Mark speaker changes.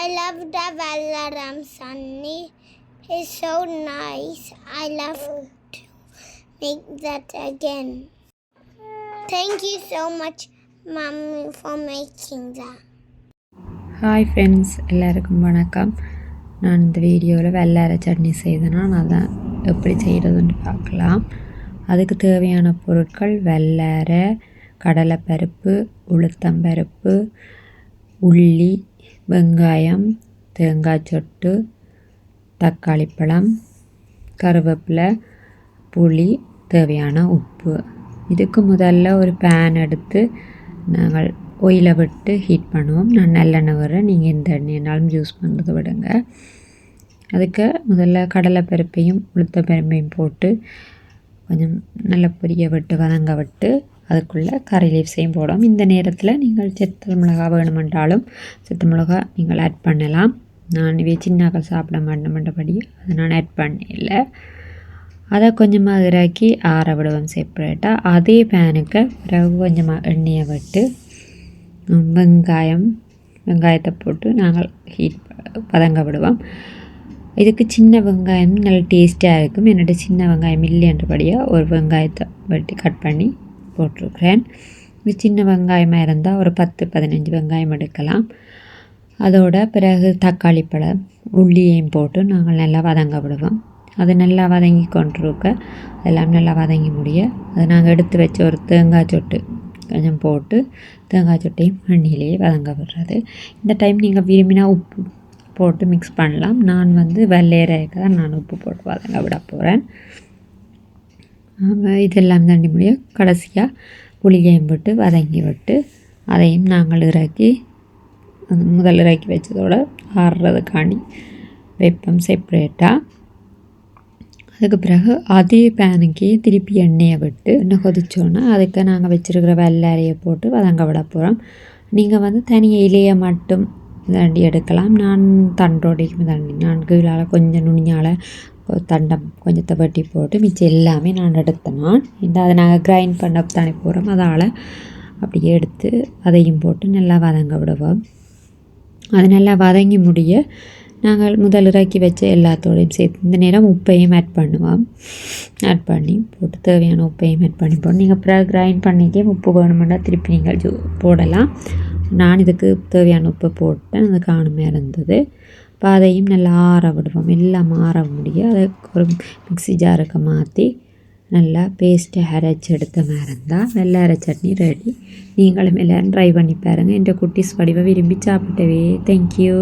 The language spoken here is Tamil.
Speaker 1: I love the Vallaram Sunny. It's so nice. I love to make that again. Thank you so much, Mommy, for making that.
Speaker 2: Hi friends, எல்லாருக்கும் வணக்கம். நான் இந்த வீடியோவில் வெள்ளரை சட்னி செய்தேன்னா அதான் எப்படி செய்கிறதுன்னு பார்க்கலாம். அதுக்கு தேவையான பொருட்கள் வெள்ளரை, கடலைப்பருப்பு, உளுத்தம்பருப்பு, உள்ளி, வெங்காயம், தேங்காய் சொட்டு, தக்காளி பழம், கருவேப்பிலை, புளி, தேவையான உப்பு. இதுக்கு முதல்ல ஒரு பேன் எடுத்து நாங்கள் ஒயிலை விட்டு ஹீட் பண்ணுவோம். நான் நல்லெண்ணெய் வரேன், நீங்கள் எந்த எண்ணெய்னாலும் யூஸ் பண்ணுறது விடுங்க. அதுக்கு முதல்ல கடலைப்பருப்பையும் உளுத்தப்பருப்பையும் போட்டு கொஞ்சம் நல்ல பொரிய விட்டு வதங்க விட்டு அதுக்குள்ளே கறி லீவ்ஸையும் போடும். இந்த நேரத்தில் நீங்கள் சித்தல் மிளகா வேணுமென்றாலும் சித்தல் மிளகா நீங்கள் ஆட் பண்ணலாம். நான் இவை சின்னாக்கள் சாப்பிட மாட்டேன்படி அதை நான் ஆட் பண்ணல. அதை கொஞ்சமாக இறக்கி ஆற விடுவோம் செப்பரேட்டாக. அதே பேனுக்கு பிறகு கொஞ்சமாக எண்ணெயை விட்டு வெங்காயத்தை போட்டு நாங்கள் பதங்க விடுவோம். இதுக்கு சின்ன வெங்காயம் நல்ல டேஸ்ட்டாக இருக்கும். என்னோட சின்ன வெங்காயம் இல்லைன்றபடியாக ஒரு வெங்காயத்தை வெட்டி கட் பண்ணி போட்டிருக்கிறேன். இது சின்ன வெங்காயமாக இருந்தால் ஒரு 10-15 வெங்காயம் எடுக்கலாம். அதோட பிறகு தக்காளி பழம், உள்ளியையும் போட்டு நாங்கள் நல்லா வதங்க விடுவோம். அது நல்லா வதங்கி கொண்டிருக்க அதெல்லாம் நல்லா வதங்கி முடிய அதை நாங்கள் எடுத்து வச்ச ஒரு தேங்காய் சொட்டு கொஞ்சம் போட்டு தேங்காய் சொட்டையும் எண்ணெயிலேயே வதங்க விடுறது. இந்த டைம் நீங்கள் விரும்பினா உப்பு போட்டு மிக்ஸ் பண்ணலாம். நான் வெள்ளையரைக்கு தான் நான் உப்பு போட்டு வதங்க விட போகிறேன். இதெல்லாம் தண்ணி முடிய கடைசியாக புளியையும் போட்டு வதங்கி விட்டு அதையும் நாங்கள் முதல் இறக்கி வச்சதோட ஆறுறதுக்காண்டி வைப்போம் செப்பரேட்டாக. அதுக்கு பிறகு அதே பேனுக்கே திருப்பி எண்ணெயை விட்டு எண்ணெய் கொதிச்சோன்னா அதுக்கு நாங்கள் வச்சுருக்கிற வெள்ளரையை போட்டு வதங்க விட போகிறோம். நீங்கள் தனி இலையை மட்டும் தண்டி எடுக்கலாம். நான் தண்டோடைக்கு தண்டி நான் கீழால் கொஞ்சம் நுனியால் தண்டம் கொஞ்சத்தை வெட்டி போட்டு மிச்சம் எல்லாமே நான் எடுத்தேன். அதை நாங்கள் கிரைண்ட் பண்ண தனி போகிறோம். அதால் அப்படியே எடுத்து அதையும் போட்டு நல்லா வதங்க விடுவோம். அது நல்லா வதங்கி முடிய நாங்கள் முதல் இறக்கி வச்ச எல்லாத்தோடையும் சேர்த்து இந்த நேரம் உப்பையும் ஆட் பண்ணி போட்டு தேவையான உப்பையும் ஆட் பண்ணி போட்டு நீங்கள் அப்புறம் கிரைண்ட் பண்ணிக்கே உப்பு வேணுமெண்டா திருப்பி நீங்கள் போடலாம். நான் இதுக்கு தேவையான உப்பு போட்டேன். அது காணுமே இருந்தது. இப்போ அதையும் நல்லா ஆற விடுவோம். எல்லாம் ஆற முடிய அதை ஒரு மிக்ஸி ஜாருக்கு மாற்றி நல்லா பேஸ்ட்டை அரைச்சி எடுத்த மாதிரி இருந்தால் வெள்ளரை சட்னி ரெடி. நீங்களும் எல்லோரும் ட்ரை பண்ணி பாருங்கள். என் குட்டீஸ் வடிவை விரும்பி சாப்பிட்டவே. தேங்க்யூ.